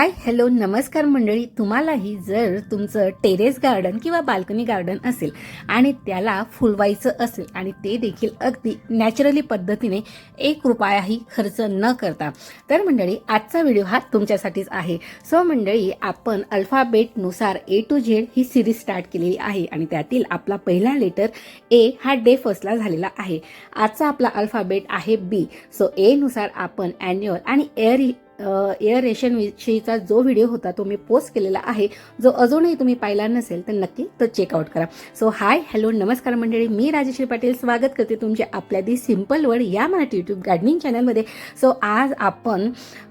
Hi hello नमस्कार मंडळी. तुम्हालाही जर तुमचं टेरेस गार्डन किंवा बाल्कनी गार्डन असेल आणि त्याला फुलवायचं असेल आणि ते देखील अगदी नॅचरली पद्धतीने ₹1ही खर्च न करता, तर मंडळी आजचा व्हिडिओ हा तुमच्यासाठीच आहे. सो मंडळी, आपण अल्फाबेटनुसार A to Z he series start केलेली आहे आणि त्यातील आपला पहिला लेटर A हा डे फर्स्टला झालेला आहे. आजचा आपला अल्फाबेट आहे B. सो A नुसार आपण ॲन्युअल आणि एअर रेशन विषयीचा जो व्हिडिओ होता तो मी पोस्ट केलेला आहे. जो अजूनही तुम्ही पाहिला नसेल तर नक्की तो चेकआउट करा. सो हाय हॅलो नमस्कार मंडळी, मी राजश्री पाटील स्वागत करते तुमचे आपल्या दी सिम्पल वर्ड या मराठी यूट्यूब गार्डनिंग चॅनलमध्ये. सो आज आपण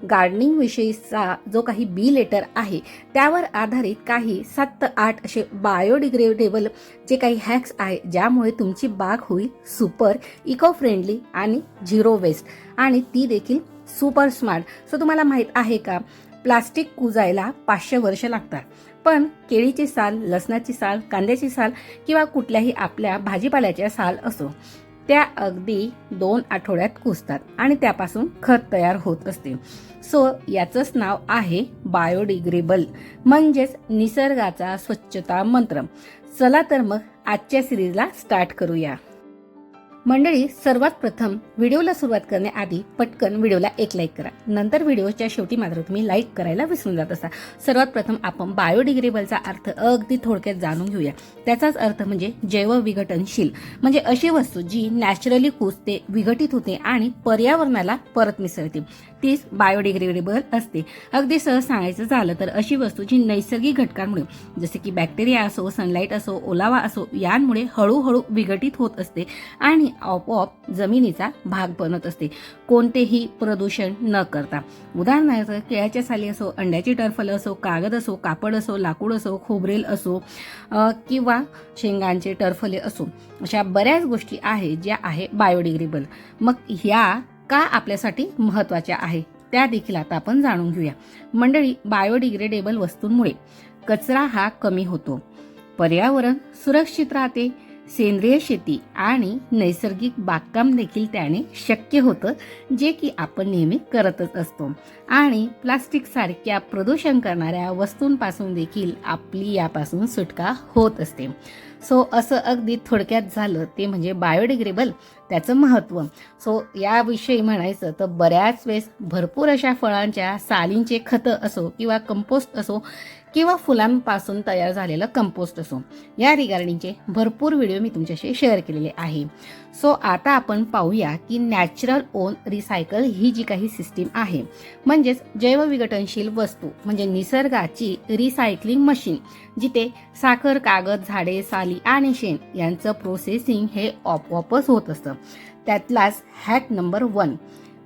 गार्डनिंग विषयीचा जो काही बी लेटर आहे त्यावर आधारित काही 7 ते 8 असे बायोडिग्रेडेबल जे काही हॅक्स आहे ज्यामुळे तुमची बाग होईल सुपर इको फ्रेंडली आणि झिरो वेस्ट आणि ती देखील सुपर स्मार्ट. सो तुम्हाला माहित आहे का, प्लास्टिक कुजायला 500 वर्ष लागतात, पण केळीची साल, लसणाची साल, कांद्याची साल किंवा कुठल्याही आपल्या भाजीपाल्याच्या साल असो त्या अगदी 2 आठवड्यात कुजतात आणि त्यापासून खत तयार होत असते. सो याचंच नाव आहे बायोडिग्रेडेबल, म्हणजेच निसर्गाचा स्वच्छता मंत्र. चला तर मग आजच्या सिरीजला स्टार्ट करूया. मंडळी, सर्वात प्रथम व्हिडिओला सुरुवात करण्याआधी पटकन व्हिडिओला एक लाईक करा. नंतर व्हिडिओच्या शेवटी मात्र तुम्ही लाईक करायला विसरून जात असा. सर्वात प्रथम आपण बायोडिग्रेडेबलचा अर्थ अगदी थोडक्यात जाणून घेऊया. त्याचाच अर्थ म्हणजे जैवविघटनशील, म्हणजे अशी वस्तू जी नॅचरली कुजते, विघटित होते आणि पर्यावरणाला परत मिसळते, तीच बायोडिग्रेडेबल असते. अगदी सहज सांगायचं झालं तर अशी वस्तू जी नैसर्गिक घटकांमुळे जसे की बॅक्टेरिया असो, सनलाईट असो, ओलावा असो यांमुळे हळूहळू विघटित होत असते आणि आपोआप जमिनीचा भाग बनत असते, कोणतेही प्रदूषण न करता. उदाहरणार्थ केळ्याच्या साली असो, अंड्याची टरफलं असो, कागद असो, कापड असो, लाकूड असो, खोबरेल असो किंवा शेंगांचे टरफले असो, अशा बऱ्याच गोष्टी आहेत ज्या आहे बायोडिग्रेडेबल. मग ह्या का आपल्यासाठी महत्त्वाच्या आहे त्या देखील आता आपण जाणून घेऊया. मंडळी, बायोडिग्रेडेबल वस्तूंमुळे कचरा हा कमी होतो, पर्यावरण सुरक्षित राहते, सेंद्रिय शेती आणि नैसर्गिक बागकाम देखील त्याने शक्य होतं, जे की आपण नेहमी करतच असतो. आणि प्लास्टिक सारख्या प्रदूषण करणाऱ्या वस्तूंपासून देखील आपली यापासून सुटका होत असते. सो असं अगदी थोडक्यात झालं ते म्हणजे बायोडिग्रेडेबल, त्याचं महत्त्व. सो याविषयी म्हणायचं तर बऱ्याच वेळेस भरपूर अशा फळांच्या सालींचे खतं असो किंवा कंपोस्ट असो किंवा फुलांपासून तयार झालेलं कंपोस्ट असो, या रिगार्डिंगचे भरपूर व्हिडिओ मी तुमच्याशी शेअर केलेले आहे. सो आता आपण पाहूया की नॅचरल ओन रिसायकल ही जी काही सिस्टीम आहे, म्हणजेच जैवविघटनशील वस्तू म्हणजे निसर्गाची रिसायकलिंग मशीन, जिथे साखर, कागद, झाडे, साली आणि शेण यांचं प्रोसेसिंग हे आपोआपच होत असतं. त्यातलाच हॅक नंबर 1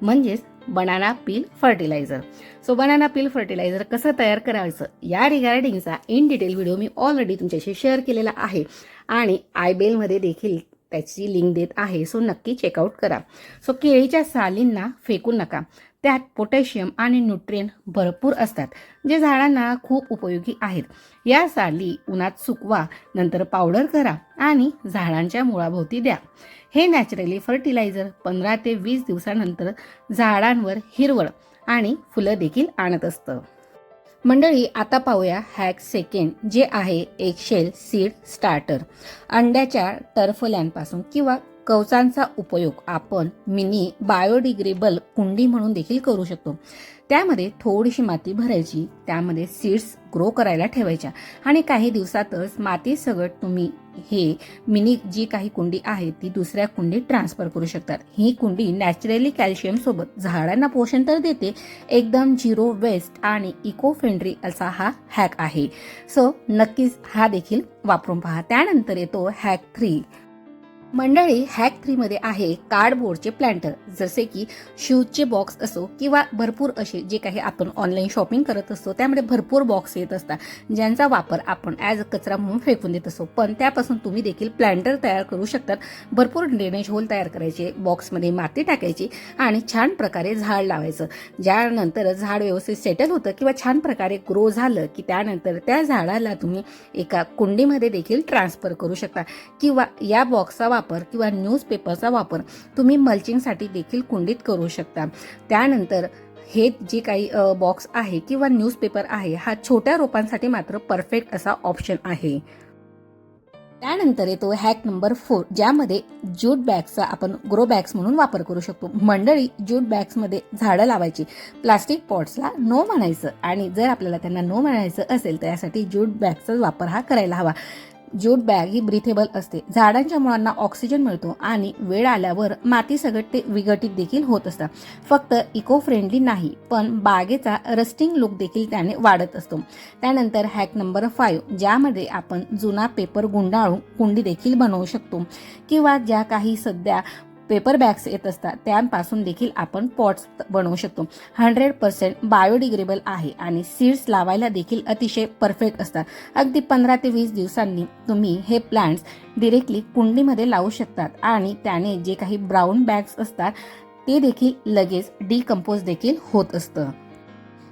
म्हणजेच banana peel fertiliser. So banana peel fertiliser कसं तयार करायचं या रिगार्डिंगचा इन डिटेल व्हिडिओ मी ऑलरेडी तुमच्याशी शेअर केलेला आहे आणि आयबेलमध्ये देखील त्याची लिंक देत आहे. सो नक्की चेकआउट करा. सो केळीच्या सालींना फेकू नका, त्यात पोटॅशियम आणि न्यूट्रिएंट भरपूर असतात जे झाडांना खूप उपयोगी आहेत. या साली उन्हात सुकवा, नंतर पावडर करा आणि झाडांच्या मुळाभोवती द्या. हे नॅचरली फर्टिलायझर 15 ते 20 दिवसानंतर झाडांवर हिरवळ आणि फुलं देखील आणत असतं. मंडळी, आता पाहूया हॅक सेकंड, जे आहे एगशेल सीड स्टार्टर. अंड्याच्या टरफल्यांपासून किंवा कवचांचा उपयोग आपण मिनी बायोडिग्रेडेबल कुंडी म्हणून देखील करू शकतो. त्यामध्ये थोडीशी माती भरायची, त्यामध्ये सीड्स ग्रो करायला ठेवायच्या आणि काही दिवसातच माती सगट तुम्ही हे मिनी जी काही कुंडी आहे ती दुसऱ्या कुंडीत ट्रान्सफर करू शकतात. ही कुंडी नॅचरली कॅल्शियम सोबत झाडांना पोषण तर देते, एकदम झिरो वेस्ट आणि इको फ्रेंडली असा हा हॅक आहे. सो नक्कीच हा देखील वापरून पहा. त्यानंतर येतो हॅक 3. मंडळी, हॅक 3 मध्ये आहे कार्डबोर्डचे प्लांटर. जसे की शूजचे बॉक्स असो किंवा भरपूर असे जे काही आपण ऑनलाईन शॉपिंग करत असतो त्यामध्ये भरपूर बॉक्स येत असतात ज्यांचा वापर आपण ॲज कचरा म्हणून फेकून देत असतो, पण त्यापासून तुम्ही देखील प्लांटर तयार करू शकतात. भरपूर ड्रेनेज होल तयार करायचे, बॉक्समध्ये माती टाकायची आणि छान प्रकारे झाड लावायचं. ज्यानंतर झाड व्यवस्थित सेटल होतं किंवा छान प्रकारे ग्रो झालं की त्यानंतर त्या झाडाला तुम्ही एका कुंडीमध्ये देखील ट्रान्सफर करू शकता किंवा या बॉक्सचा वापर किंवा न्यूजपेपरचा वापर तुम्ही मल्चिंगसाठी देखील कुंडीत करू शकता. त्यानंतर हे जे काही बॉक्स आहे किंवा न्यूजपेपर आहे हा छोट्या रोपांसाठी मात्र परफेक्ट असा ऑप्शन आहे. त्यानंतर येतो हॅक नंबर 4, ज्यामध्ये ज्यूट बॅग्सचा आपण ग्रो बॅग्स म्हणून वापर करू शकतो. मंडळी, ज्यूट बॅग्समध्ये झाडं लावायची, प्लास्टिक पॉट्सला नो म्हणायचं. आणि जर आपल्याला त्यांना नो म्हणायचं असेल तर यासाठी ज्यूट बॅगचा वापर हा करायला हवा. ज्यूट बॅग ही ब्रीथेबल असते, झाडांच्या मुळांना ऑक्सिजन मिळतो आणि वेळ आल्यावर माती सगट ते विघटित देखील होत असतात. फक्त इको फ्रेंडली नाही, पण बागेचा रस्टिंग लुक देखील त्याने वाढत असतो. त्यानंतर हॅक नंबर 5, ज्यामध्ये आपण जुना पेपर गुंडाळून कुंडी देखील बनवू शकतो किंवा ज्या काही सध्या पेपर बॅग्स येत असतात त्यांपासून देखील आपण पॉट्स बनवू शकतो. 100% बायोडिग्रेडेबल आहे आणि सीड्स लावायला देखील अतिशय परफेक्ट असतात. अगदी 15 ते 20 दिवसांनी तुम्ही हे प्लांट्स डिरेक्टली कुंडीमध्ये लावू शकतात आणि त्याने जे काही ब्राऊन बॅग्स असतात ते देखील लगेच डिकम्पोज देखील होत असतं.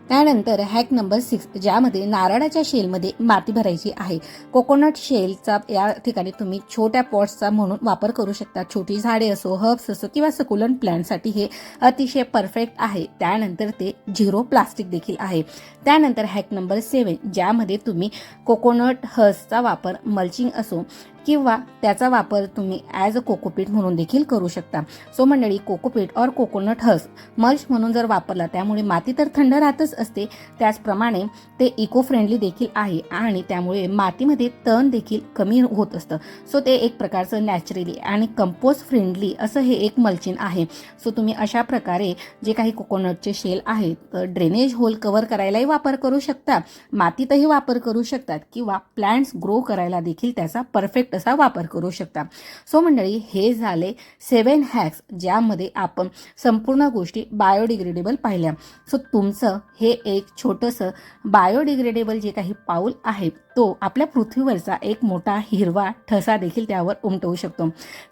त्यानंतर हॅक नंबर 6, ज्यामध्ये नारळाच्या शेलमध्ये माती भरायची आहे. कोकोनट शेलचा या ठिकाणी तुम्ही छोट्या पॉट्सचा म्हणून वापर करू शकता. छोटी झाडे असो, हर्ब्स असो किंवा सकुलंट प्लांटसाठी हे अतिशय परफेक्ट आहे. त्यानंतर ते 0 प्लास्टिक देखील आहे. त्यानंतर हॅक नंबर 7, ज्यामध्ये तुम्ही कोकोनट हर्ब्सचा वापर मल्चिंग असो किंवा त्याचा वापर तुम्ही ॲज अ कोकोपीट म्हणून देखील करू शकता. सो मंडळी, कोकोपीट और कोकोनट हर्ब्स मल्च म्हणून जर वापरला त्यामुळे माती तर थंड राहतच असते, त्याचप्रमाणे ते इको फ्रेंडली देखील आहे आणि त्यामुळे मातीमध्ये तण देखील कमी होत असतं. सो ते एक प्रकारचं नॅचरली आणि कंपोस्ट फ्रेंडली असं हे एक मल्चिंग आहे. सो तुम्ही अशा प्रकारे जे काही कोकोनटचे शेल आहेत तर ड्रेनेज होल कव्हर करायलाही वापर करू शकता, मातीतही वापर करू शकतात किंवा प्लांट्स ग्रो करायला देखील त्याचा परफेक्ट असा वापर करू शकता. सो मंडळी, हे झाले 7 हॅक्स, ज्यामध्ये आपण संपूर्ण गोष्टी बायोडिग्रेडेबल पाहिल्या. सो तुमचं हे एक छोटंसं बायोडिग्रेडेबल जे काही पाऊल आहे तो आपल्या पृथ्वीवरचा एक मोठा हिरवा ठसा देखील त्यावर उमटवू शकतो.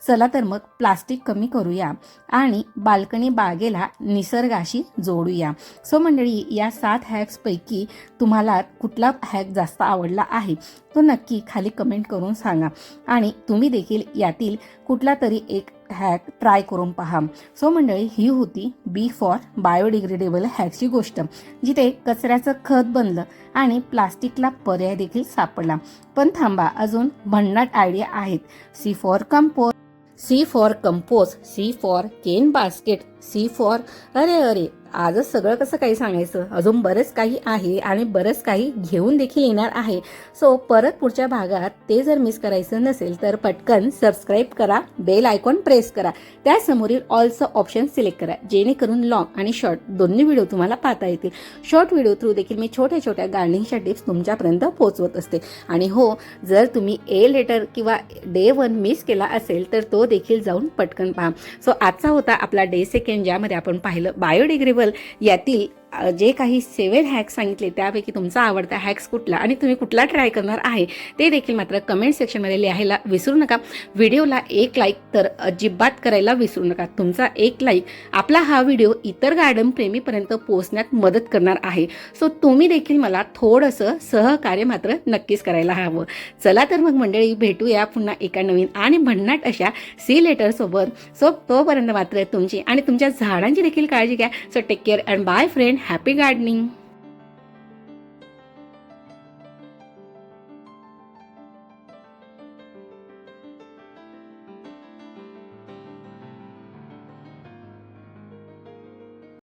चला तर मग प्लास्टिक कमी करूया आणि बाल्कनी बागेला निसर्गाशी जोडूया. सो मंडळी, या 7 हॅक्सपैकी तुम्हाला कुठला हॅक जास्त आवडला आहे तो नक्की खाली कमेंट करून सांगा आणि तुम्ही देखील यातील कुठला तरी एक हॅक ट्राय करून पहा. सो मंडळी, ही होती बी फॉर बायोडिग्रेडेबल हॅकची गोष्ट, जिथे कचऱ्याचं खत बनलं आणि प्लास्टिकला पर्याय देखील सापडला. पण थांबा, अजून भन्नाट आयडिया आहेत. C for compost, C for compost, C for cane basket, C for अरे आजच सगळं कसं काही सांगायचं, अजून बरंच काही आहे आणि बरंच काही घेऊन देखील येणार आहे. सो परत पुढच्या भागात ते जर मिस करायचं नसेल तर पटकन सबस्क्राईब करा, बेल आयकॉन प्रेस करा, त्यासमोरील ऑलचं ऑप्शन सिलेक्ट करा, जेणेकरून लॉंग आणि शॉर्ट दोन्ही व्हिडिओ तुम्हाला पाहता येतील. शॉर्ट व्हिडिओ थ्रू देखील मी छोट्या छोट्या गार्डनिंगच्या टिप्स तुमच्यापर्यंत पोहोचवत असते. आणि हो, जर तुम्ही ए लेटर किंवा डे 1 मिस केला असेल तर तो देखील जाऊन पटकन पहा. सो आजचा होता आपला डे 2, ज्यामध्ये आपण पाहिलं बायोडिग्रेडेबल यातील जे काही 7 हॅक्स सांगितले त्यापैकी तुमचा आवडता हॅक्स कुठला आणि तुम्ही कुठला ट्राय करणार आहे ते देखील मात्र कमेंट सेक्शनमध्ये लिहायला विसरू नका. व्हिडिओला एक लाईक तर अजिबात करायला विसरू नका. तुमचा एक लाईक आपला हा व्हिडिओ इतर गार्डन प्रेमीपर्यंत पोहोचण्यात मदत करणार आहे. सो तुम्ही देखील मला थोडंसं सहकार्य मात्र नक्कीच करायला हवं. चला तर मग मंडळी, भेटूया पुन्हा एका नवीन आणि भन्नाट अशा सी लेटर सोबत. सो तोपर्यंत मात्र तुमची आणि तुमच्या झाडांची देखील काळजी घ्या. So take care and bye friend. Happy gardening.